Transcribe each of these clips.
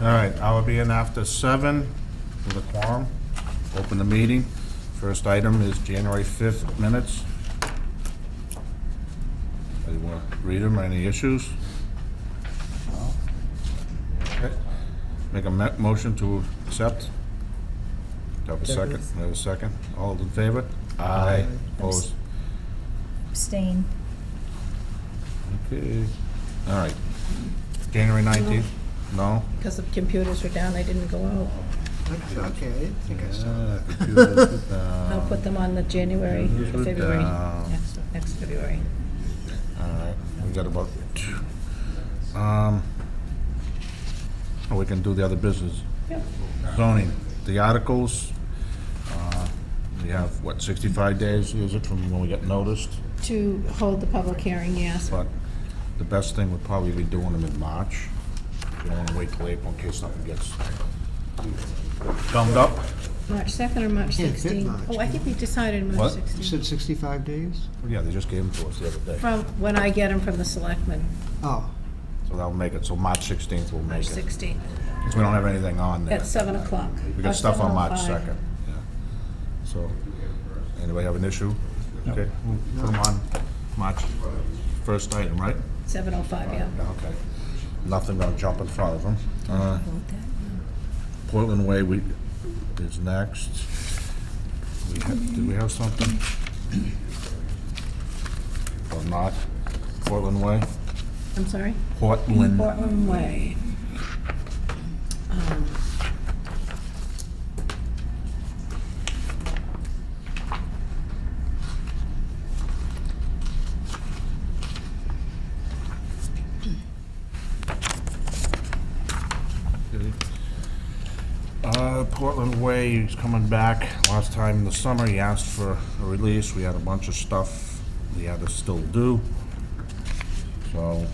All right, I will be in after 7 with a quorum. Open the meeting. First item is January 5th minutes. Anybody want to read them, or any issues? Okay. Make a motion to accept. Do I have a second? Second. I have a second. All in favor? Aye. Opposed? Abstain. Okay. All right. January 19th? No? Because the computers were down, I didn't go out. Okay, I think I saw that. I'll put them on the January, Computers were February, down. next February. All right, we got about, we can do the other business. Yep. Zoning, the articles, we have, 65 days, is it, from when we get noticed? To hold the public hearing, yes. But the best thing would probably be doing them in March. You don't want to wait till April in case something gets gummed up. March 2nd or March Can't fit 16th? March. Oh, I think we decided What? March You 16th. said 65 days? Yeah, they just gave them to us the other day. From when I get them from the selectmen, Oh, So that'll make it, so March 16th will March make it. 16th, Because we don't have anything on there. at 7 o'clock. We or got stuff on March 7:05. 2nd, yeah. So, anybody have an issue? Okay, we'll put them on March first item, right? 7:05, yeah. Okay. Nothing gonna jump in front of them. Vote that. Portland Way is next. Did we have something? Or not? Portland Way? I'm sorry? Portland. Portland Way. Portland Way is coming back. Last time in the summer, he asked for a release. We had a bunch of stuff we had to still do. So,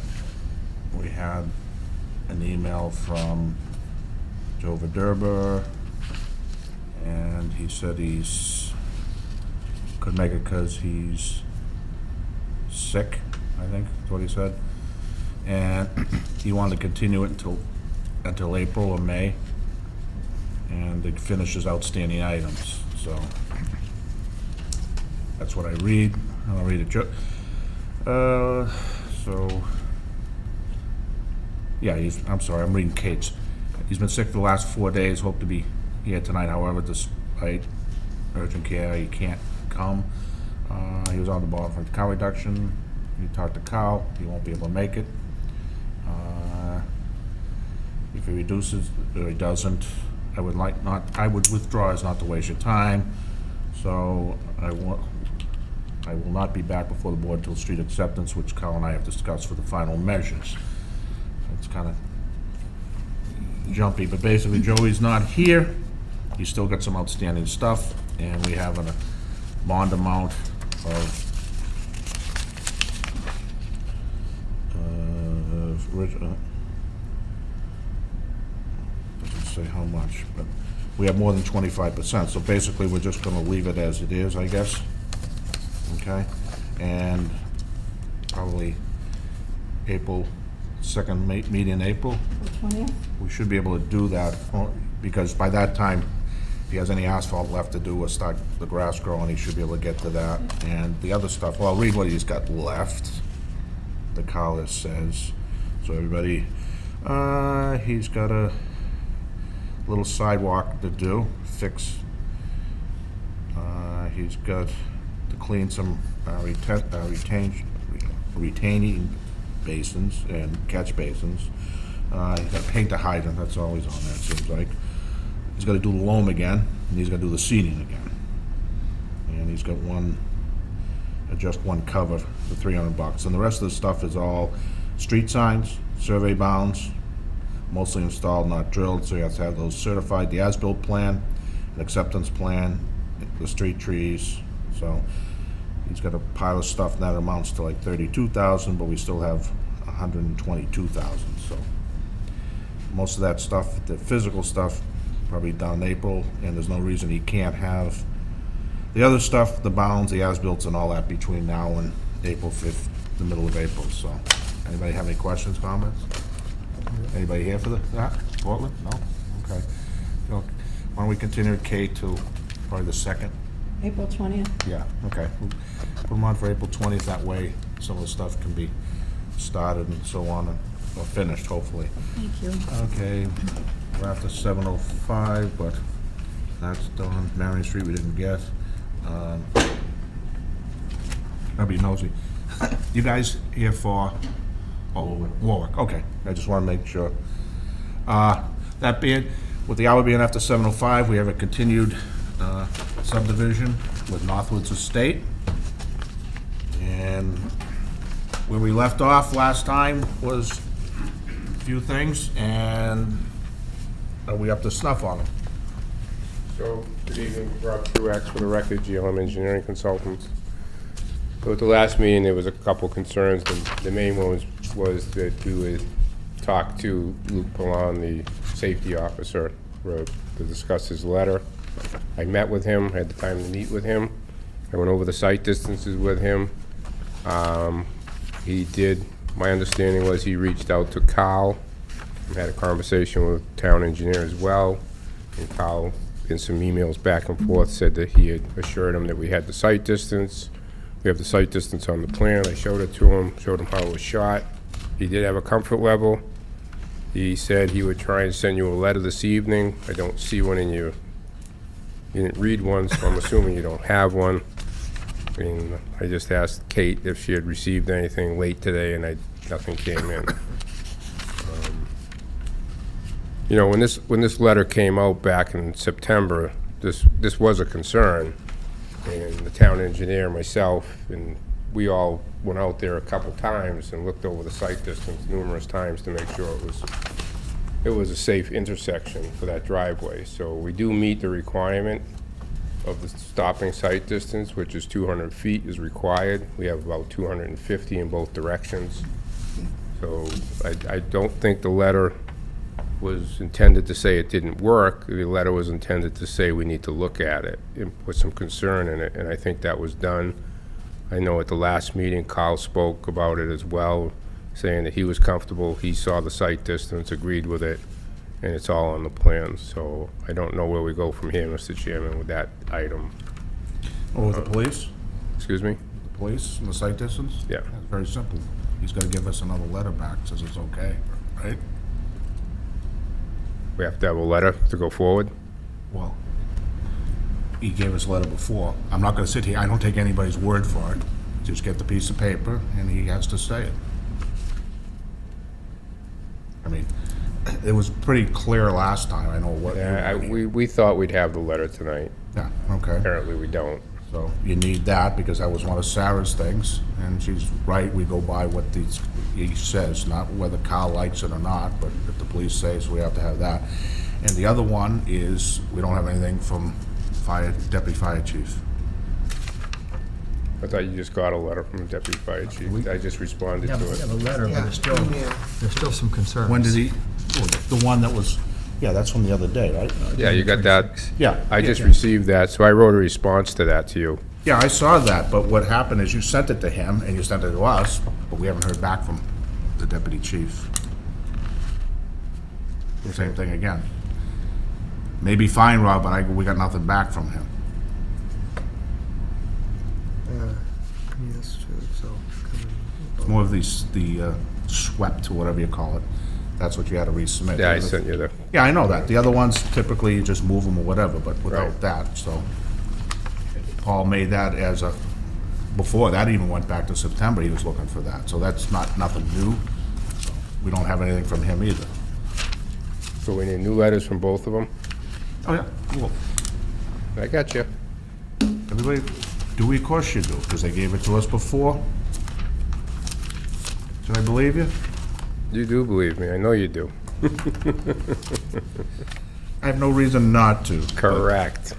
we had an email from Joe Verderber, and he said could make it because he's sick, I think, is what he said. And he wanted to continue it until April or May, and to finish his outstanding items, so. That's what I read. I'll read it, so, yeah, I'm sorry, I'm reading Kate's. He's been sick for the last 4 days, hope to be here tonight, however, despite urgent care, he can't come. He was on the ball for the cow reduction, he talked to Kyle, he won't be able to make it. If he reduces, or he doesn't, I would withdraw as not to waste your time, so I will not be back before the board till street acceptance, which Kyle and I have discussed for the final measures. It's kind of jumpy, but basically Joey's not here. He's still got some outstanding stuff, and we have a bond amount of, doesn't say how much, but we have more than 25%, so basically we're just gonna leave it as it is, I guess. Okay, and probably April, second meeting in April, The 20th? we should be able to do that, because by that time, if he has any asphalt left to do or start the grass growing, he should be able to get to that. And the other stuff, well, I'll read what he's got left, the collar says, so everybody, he's got a little sidewalk to do, fix. He's got to clean some retaining basins and catch basins. He's got to paint the hydrant, that's always on there, it seems like. He's got to do the loam again, and he's got to do the seeding again. And he's got just one cover for $300. And the rest of the stuff is all street signs, survey bounds, mostly installed, not drilled, so you have to have those certified, the as-built plan, an acceptance plan, the street trees, so he's got a pile of stuff, and that amounts to like 32,000, but we still have 122,000, so. Most of that stuff, the physical stuff, probably done in April, and there's no reason he can't have the other stuff, the bounds, the as-bills and all that between now and April 5th, the middle of April, so. Anybody have any questions, comments? Anybody here for that? Portland? No? Okay. So, why don't we continue Kate to probably the 2nd? April 20th. Yeah, okay. We'll put them on for April 20th, that way some of the stuff can be started and so on, or finished, hopefully. Thank you. Okay, we're after 7:05, but that's done. Marion Street we didn't get. I'll be nosy. You guys here for? Warwick, okay. I just want to make sure. That being, with the hour being after 7:05, we have a continued subdivision with Northwoods Estate. And where we left off last time was a few things, and are we up to snuff on them? So, good evening, Rob Truax for the record, GLM Engineering Consultants. So at the last meeting, there was a couple concerns. The main one was that we would talk to Luke Pallon, the safety officer, to discuss his letter. I met with him, had the time to meet with him. I went over the site distances with him. He did, my understanding was he reached out to Carl, and had a conversation with the town engineer as well. And Carl, in some emails back and forth, said that he had assured him that we had the site distance. We have the site distance on the plan. I showed it to him, showed him how it was shot. He did have a comfort level. He said he would try and send you a letter this evening. I don't see one in you. You didn't read one, so I'm assuming you don't have one. And I just asked Kate if she had received anything late today, and nothing came in. You know, when this letter came out back in September, this was a concern. And the town engineer, myself, and we all went out there a couple times and looked over the site distance numerous times to make sure it was a safe intersection for that driveway. So we do meet the requirement of the stopping site distance, which is 200 feet is required. We have about 250 in both directions. So I don't think the letter was intended to say it didn't work. The letter was intended to say we need to look at it and put some concern in it, and I think that was done. I know at the last meeting, Carl spoke about it as well, saying that he was comfortable, he saw the site distance, agreed with it, and it's all on the plan. So I don't know where we go from here, Mr. Chairman, with that item. Oh, with the police? Excuse me? The police and the site distance? Yeah. It's very simple. He's gonna give us another letter back, says it's okay, right? We have to have a letter to go forward? Well, he gave us a letter before. I'm not gonna sit here, I don't take anybody's word for it. Just get the piece of paper, and he has to say it. I mean, it was pretty clear last time, I know what. Yeah, we thought we'd have the letter tonight. Yeah, okay. Apparently we don't. So you need that, because that was one of Sarah's things, and she's right, we go by what he says, not whether Kyle likes it or not, but if the police say so, we have to have that. And the other one is, we don't have anything from Deputy Fire Chief. I thought you just got a letter from the deputy fire chief. I just responded Yeah, to we have it. a letter, but Yeah, email. there's still some concerns. When did he, oh, the one that was, yeah, that's from the other day, right? Yeah, you got that? Yeah. I just yeah. received that, so I wrote a response to that to you. Yeah, I saw that, but what happened is you sent it to him, and you sent it to us, but we haven't heard back from the deputy chief. Same thing again. Maybe fine, Rob, but we got nothing back from him. Yes, true, so. It's more of the swept, or whatever you call it. That's what you had to resubmit. Yeah, I sent you the, Yeah, I know that. The other ones, typically, you just move them or whatever, but without Right. that, so. Paul made that as a, before that even went back to September, he was looking for that. So that's nothing new. So we don't have anything from him either. so we need new letters from both of them? Oh, yeah, cool. I got you. Everybody, do we? Of course you do, because they gave it to us before. Should I believe you? You do believe me, I know you do. I have no reason not to. Correct.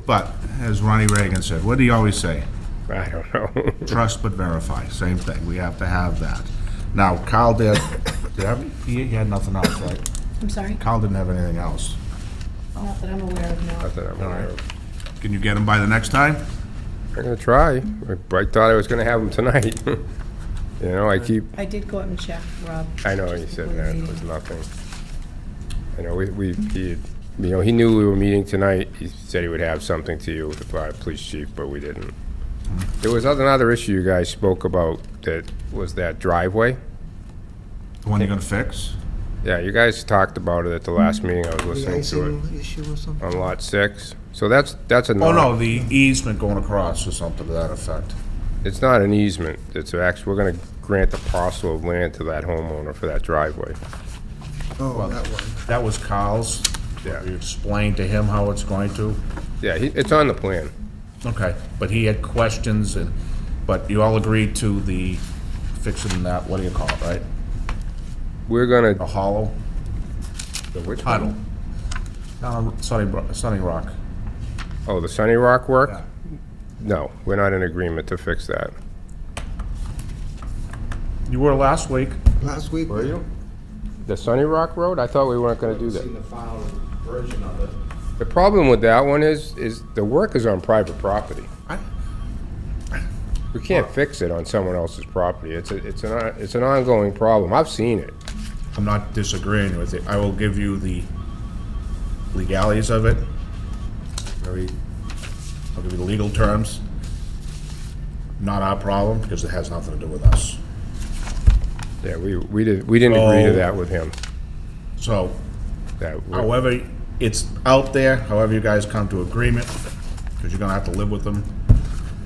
But, as Ronnie Reagan said, what do you always say? I don't know. Trust but verify, same thing, we have to have that. Now, Kyle he had nothing else, right? I'm sorry? Kyle didn't have anything else. Not that I'm aware of, no. Not that I'm aware of. Can you get him by the next time? I'm gonna try. I thought I was gonna have them tonight. You know, I I did go up and check, Rob. know you said before the that, it meeting. was nothing. I know he knew we were meeting tonight. He said he would have something to you with the fire police chief, but we didn't. There was another issue you guys spoke about that was that driveway. The one you're gonna fix? Yeah, you guys talked about it at the last meeting. I was The listening to it icing issue or something? on Lot 6. So that's a Oh, no, the easement going across or something to that effect. It's not an easement. It's actually, we're gonna grant a parcel of land to that homeowner for that driveway. Oh, that one. That was Carl's. Yeah. You explained to him how it's going to? Yeah, it's on the plan. Okay, but he had questions but you all agreed to the fixing that, what do you call it, right? We're gonna, A hollow the which puddle. one? Down on Sunny Rock. Oh, the Sunny Rock work? Yeah. No, we're not in agreement to fix that. You were last week. Last week? Were you? The Sunny Rock Road? I thought we weren't gonna do that. Seen the final version of it. The problem with that one is the work is on private property. I- We can't fix it on someone else's property. It's an ongoing problem. I've seen it. I'm not disagreeing with it. I will give you the legalities of it. I'll give you the legal terms. Not our problem, because it has nothing to do with us. Yeah, we didn't agree to Oh. that with him. So, That we- however, it's out there, however you guys come to agreement, because you're gonna have to live with them.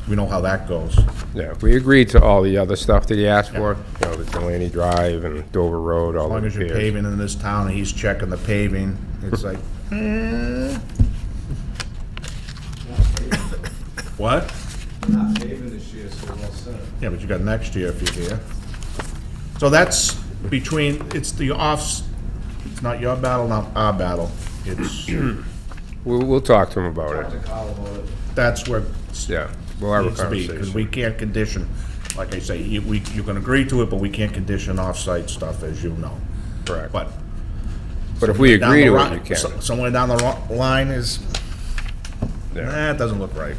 We know how that goes. Yeah, we agreed to all the other stuff that he asked for, you know, the Delaney Drive and Dover Road, all As the long as you're repairs. paving in this town and he's checking the paving, it's like, what? We're not paving this year, so we're all set. Yeah, but you got next year if you're here. So that's between, it's it's not your battle, not our battle. It's, We'll talk to him about Talk to it. Kyle about it. that's where Yeah, we'll have a needs to be, because we conversation. can't condition, like I say, you can agree to it, but we can't condition off-site stuff, as you know. Correct. But. But if we down agree the to ri- it, you can. Somewhere down the line is, Yeah. it doesn't look right.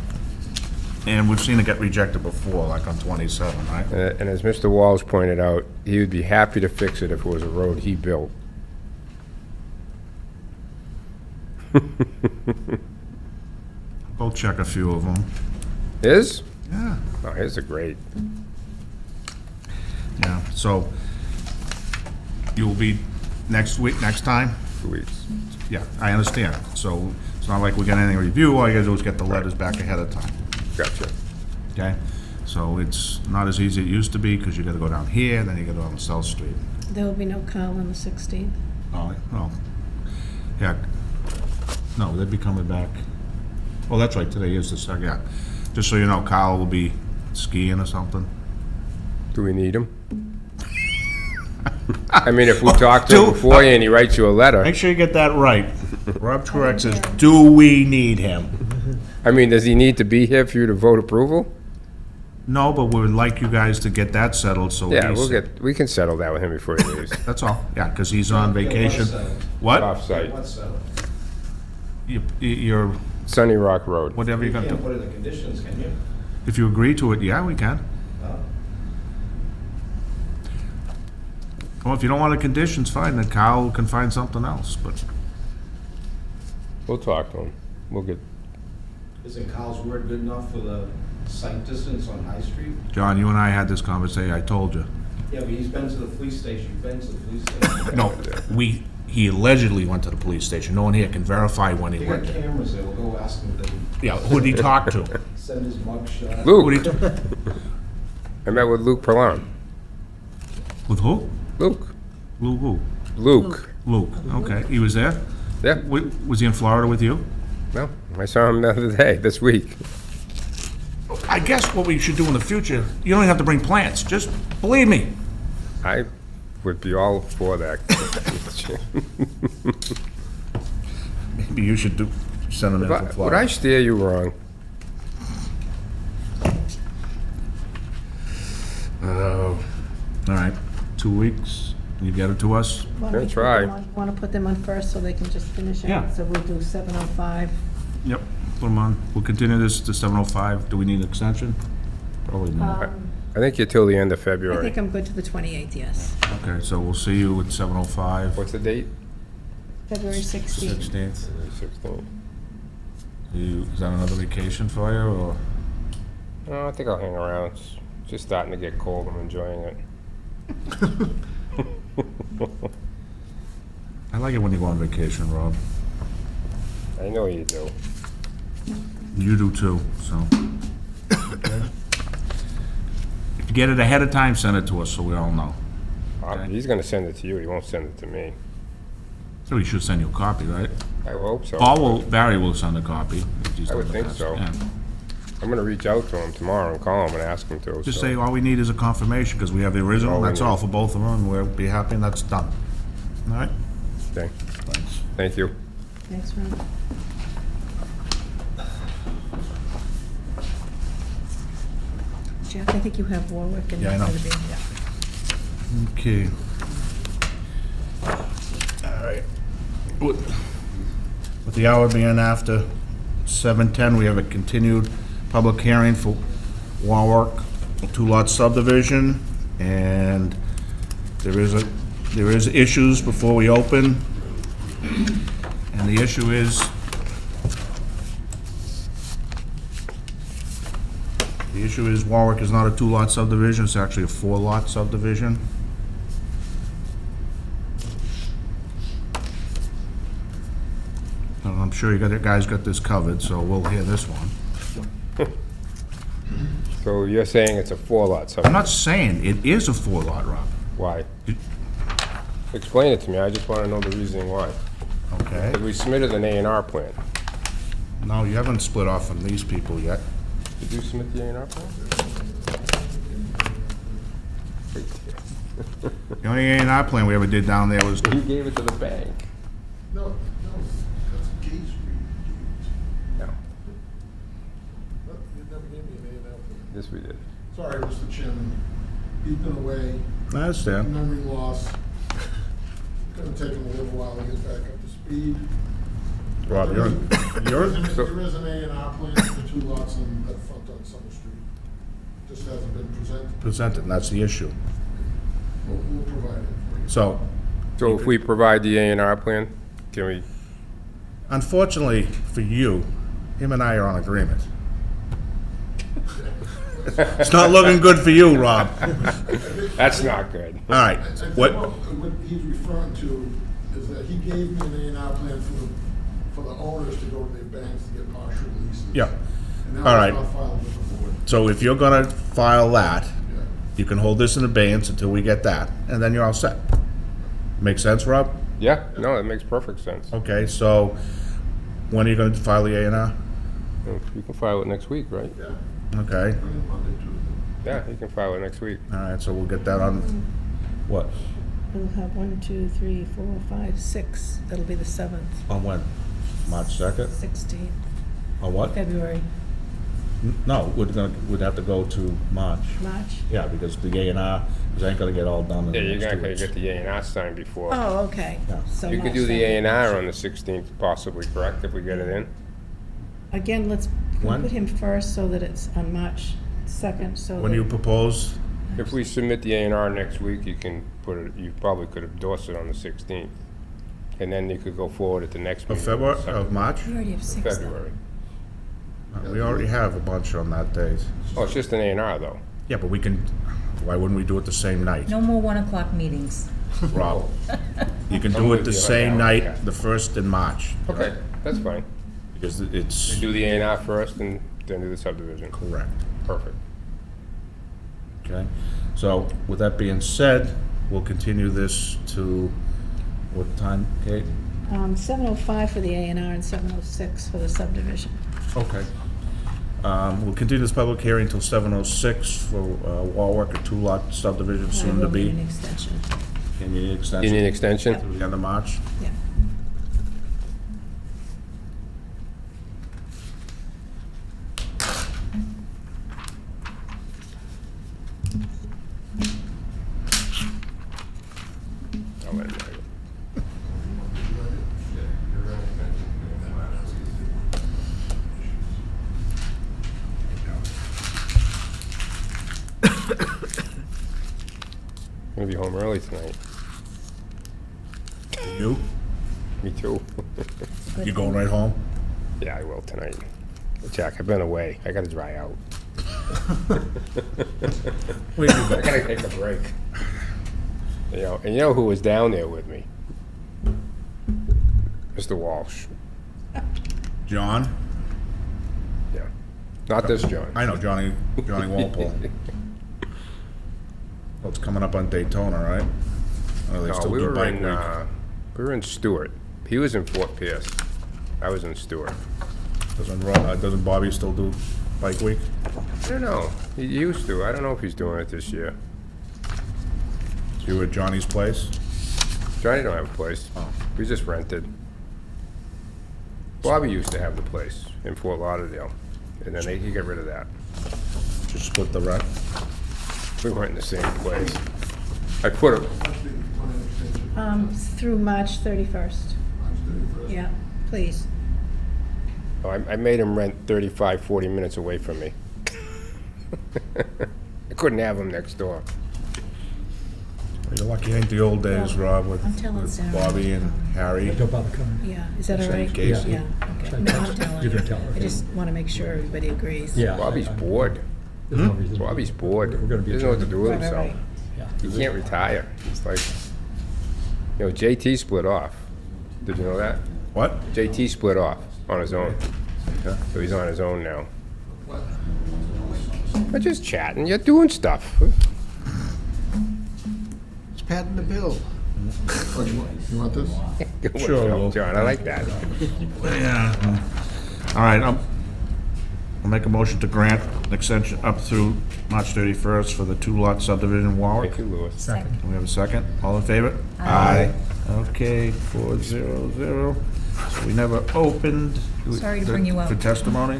And we've seen it get rejected before, like on 27, right? And as Mr. Walls pointed out, he would be happy to fix it if it was a road he built. Go check a few of them. His? Yeah. Oh, his are great. Yeah, so you'll be next week, next time? 2 weeks. Yeah, I understand. So it's not like we got anything to review, all you gotta do is get the letters back ahead of time, Gotcha. okay? So it's not as easy as it used to be, because you gotta go down here, then you gotta go on South Street. There will be no Kyle on the 16th. Oh, yeah. No, they'd be coming back. Oh, that's right, today is the second, yeah. Just so you know, Kyle will be skiing or something. Do we need him? I mean, if we talk to him Do- beforehand and he writes you a letter, Make sure you get that right. Rob Truex says, do we need him? I mean, does he need to be here for you to vote approval? No, but we would like you guys to get that settled, so Yeah, he's, we can settle that with him before he leaves. that's all. Yeah, because he's on vacation. What? Off-site, What's settled? You're, Sunny Rock Road. whatever You you're gonna can't do. put in the conditions, can you? If you agree to it, yeah, we can. No. Well, if you don't want the conditions, fine, then Kyle can find something else, but We'll talk to him. We'll get, Isn't Kyle's word good enough for the site distance on High Street? John, you and I had this conversation, I told you. Yeah, but he's been to the police station, you've been to the police station. No, he allegedly went to the police station. No one here can verify when he They got went there. cameras there, we'll go ask him, to Yeah, who'd he talk to? send his mug shot. Who'd he, Luke, I met with Luke Perlon. with who? Luke, Who? Luke. Luke, okay, he was there? Yeah, Was he in Florida with you? no, I saw him the other day, this week. I guess what we should do in the future, you don't even have to bring plants, just believe me. I would be all for that. Maybe you should send him in from Would I Florida. steer you wrong? All right, 2 weeks, you get it to us? Gonna try. Want to put them on first so they can just finish Yeah. it? So we'll do 7:05. Yep, put them on. We'll continue this to 7:05. Do we need an extension? Probably not. I think you're till the end of I February. think I'm good to the 28th, yes. Okay, so we'll see you at 7:05. What's the date? February 16th. 16th. 16th. Is that another vacation for you, or? No, I think I'll hang around. It's just starting to get cold. I'm enjoying it. I like it when you go on vacation, Rob. I know you do. You do too, so. If you get it ahead of time, send it to us so we all know. Okay. He's gonna send it to you. He won't send it to me. So we should send you a copy, right? I hope so. Barry will send a copy. if he's I would done think the so. best. Yeah. I'm gonna reach out to him tomorrow and call him and ask him to. Just so- say, all we need is a confirmation, because we have the original, All we that's need. all for both of them, and we'll be happy, and that's done. All right? Okay. Thanks. Thank you. Thanks, Ron. Jeff, I think you have Warwick and. Yeah, I know. Yeah. Okay. All right. With the hour being after 7:10, we have a continued public hearing for Warwick two-lot subdivision, and there is issues before we open, and the issue is Warwick is not a two-lot subdivision, it's actually a four-lot subdivision. And I'm sure you guys got this covered, so we'll hear this one. So you're saying it's a 4-lot I'm subdivision? not saying it is a four-lot, Rob, Why? Explain it to me. I just wanna know the reasoning why. okay? Because we submitted an A&R plan. No, you haven't split off from these people yet. Did you submit the A&R plan? The only A&R plan we ever did down there was, You gave it to the bank. No, that's Gay Street. No. You never gave me an A&L. Yes, we did. Sorry, Mr. Chairman. He's been away, I understand. memory loss. Gonna take him a little while to get back up to speed. Rob, There is you're an A&R plan for two lots on that front on Summer Street. Just hasn't been presented. presented, and that's the issue. We'll provide it for you. So, So if we provide the A&R plan, can we, unfortunately for you, him and I are on agreement. It's not looking good for you, Rob. All that's not good. right, I think what, what he's referring to is that he gave me an A&R plan for the owners to go to their banks to get partial leases. Yeah. And All that right. was not filed with the board. so if you're gonna file that, Yeah. you can hold this in abeyance until we get that, and then you're all set. Make sense, Rob? Yeah, no, that makes perfect sense. Okay, so when are you gonna file the A&R? You can file it next week, right? Yeah, Okay, bring it Monday, Tuesday. Yeah, you can file it next week. all right, so we'll get that on, what, We'll have 1, 2, 3, 4, 5, 6. That'll be the 7th, on when? March 2nd? 16th, On what? February, No, we'd have to go to March. March. Yeah, because the A&R, because ain't gonna get all done in Yeah, the you're next not 2 gonna weeks. get the A&R signed before. Oh, okay. Yeah. So You could March do the 7th. A&R on the 16th possibly, correct, if we get it in? Again, let's When? put him first so that it's on March 2nd, so When that- you propose, If we submit the A&R next week, you can put it, you probably could endorse it on the 16th. And then you could go forward at the next of meeting. February, of March? We already have 6 though. February. We already have a bunch on that date. Oh, it's just an A&R though. Yeah, but we can, why wouldn't we do it the same night? No more 1 o'clock meetings. Rob, you can I'm do with it the you on same that one, yeah. night, the 1st in March, Okay, that's fine. because it's Do the A&R first and then do the subdivision. correct, Perfect. okay? So, with that being said, we'll continue this to, what time, Kate? 7:05 for the A&R and 7:06 for the subdivision. Okay. We'll continue this public hearing until 7:06 for Warwick, a two-lot subdivision soon to I will need an be. extension, Can you need You extension? need an extension? To the end of March? yeah. I'll let him know. I'm gonna be home early tonight. You? Me too. You going right home? Yeah, I will tonight. Jack, I've been away. I gotta dry out. Where you I go? gotta take a break. You know, and you know who was down there with me? Mr. Walsh. John? Yeah. Not this John. I know, Johnny Walpole. Well, it's coming up on Daytona, right? Or they No, still we do were bike in, week? we were in Stewart. He was in Fort Pierce. I was in Stewart. Doesn't Bobby still do bike week? I don't know. He used to. I don't know if he's doing it this year. You were at Johnny's place? Johnny don't have a place. Oh. We just rented. Bobby used to have the place in Fort Lauderdale, and then he got rid of that. Just split the rent? We weren't in the same place. I put him, Actually, one extension, Through March 31st. March 31st. Yeah, please. I made him rent 35, 40 minutes away from me. I couldn't have him next door. You're lucky it ain't the old days, Rob, with I'm telling with Sarah. Bobby and Harry. Don't bother coming. Yeah, is that all right? Casey. Yeah, okay. No, I'm telling You her. can tell her. I just want to make sure everybody agrees. Yeah. Bobby's bored. There's no reason. Bobby's bored. We're gonna He be doesn't know what to do with Right, right, himself. right. Yeah. He can't retire. It's like, you know, JT split off. Did you know that? What? JT split off on his own. So he's on his own now. What? We're just chatting. You're doing stuff. It's patting the bill. Oh, you want this? Good one, Sure, Phil. Will. John, I like that. Yeah. All right, I'll make a motion to grant an extension up through March 31st for the two-lot subdivision in Warwick. Thank you, Louis. Second. Do we have a second? All in favor? Aye. Okay, 400. So we never opened. Sorry to bring you up. For testimony?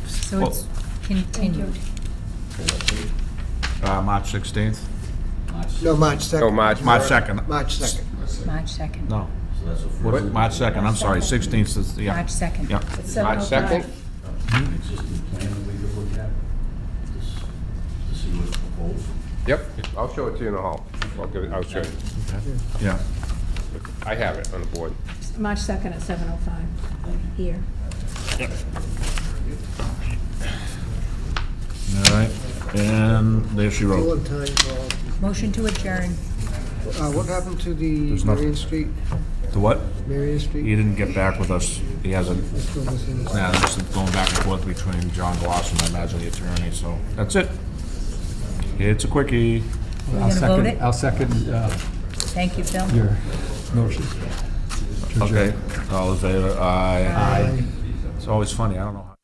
So it's continued. March 16th? No, March 2nd. Oh, March. March 2nd. March 2nd. March 2nd. No. What, March 2nd, I'm sorry, 16th is, yeah. March 2nd. Yeah. It's March 7:05. 2nd? Existing plan that we could look at, to see what's proposed. Yep. I'll show it to you in the hall. I'll show you. Yeah. I have it on the board. March 2nd at 7:05, here. All right, and there she Still wrote. in time, Paul. Motion to adjourn. What happened to the There's nothing. Marion Street? The what? Marion He Street? didn't get back with us. He hasn't, Still missing this. yeah, this is going back and forth between John Gloss and I imagine the attorney, so that's it. It's a quickie. We're gonna vote it? I'll second Thank you, Phil. your motion. Okay, all in favor? Aye. Aye. It's always funny, I don't know how.